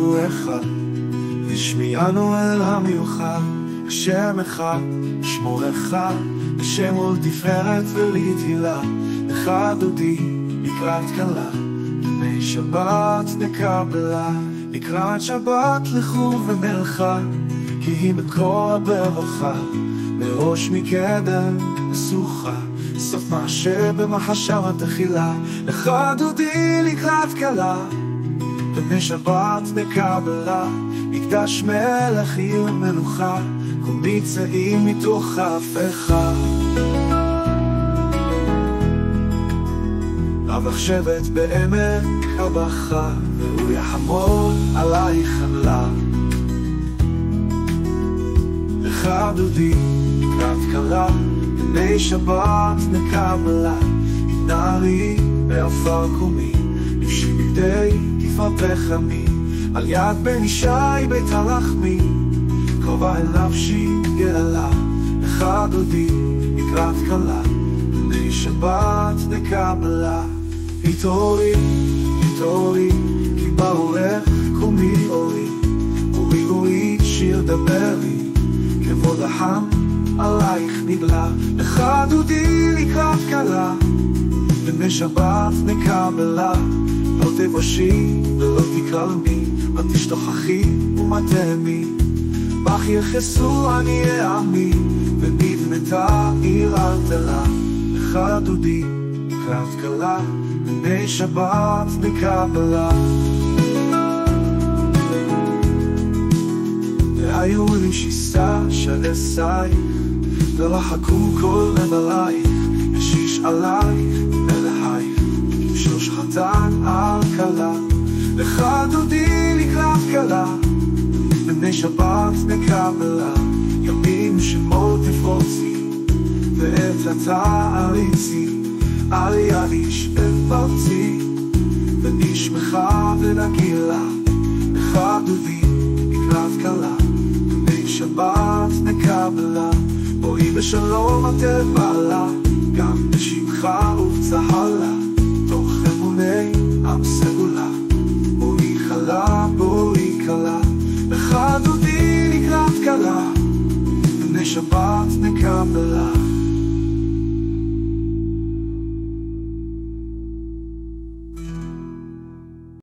הוא אחד, השמיענו אל המיוחד, השם אחד, שמור אחד, השם הוא לתפארת ולתהילה, אחד דודי לקראת כלה, ימי שבת נקבלה, לקראת שבת לכו ומלכה, כי היא מקור הברכה, מראש מקדם לסוכה, סוף מעשה במחשבה תחילה, אחד דודי לקראת כלה, ימי שבת נקבלה, מקדש מלך עיר מנוחה, כל ניצאים מתוך ההפכה. רווח שבט בעמק הבכה, והוא יחמול עלייך חמלה. לך דודי לקראת כלה, ימי שבת נקבלה, התנערי בעפר קומי, לבשי בגדי תפארתך עמי, על יד בן ישי בית הלחמי, קרובה אל נפשי גאלה. לך דודי לקראת כלה, ימי שבת נקבלה. התעוררי, התעוררי, כי בא אורך קומי אורי, אורי אורי שיר דברי, כבוד החם עלייך נגלה. לך דודי לקראת כלה, ימי שבת נקבלה, לא תבושי ולא תקרלמי, מה תשתוכחי ומה תהמי, בך יחסו עניי עמי, ונבנתה עיר אלתלה. לך דודי לקראת כלה, ימי שבת נקבלה. והיו לי שיסה של עשייך, ורחקו כל נמלייך, ושיש עלייך מלאייך, שוש חתן על כלה. לך דודי לקראת כלה, ימי שבת נקבלה, ימים שמות תפרוצי, ואת התעריצי, על יד איש בפרצי, ונשמחה ונגילה. לך דודי לקראת כלה, ימי שבת נקבלה, בואי בשלום התבלה, גם בשמחה ובצהלה, תוך אמוני עם סגולה, בואי חלה בואי כלה. לך דודי לקראת כלה, ימי שבת נקבלה.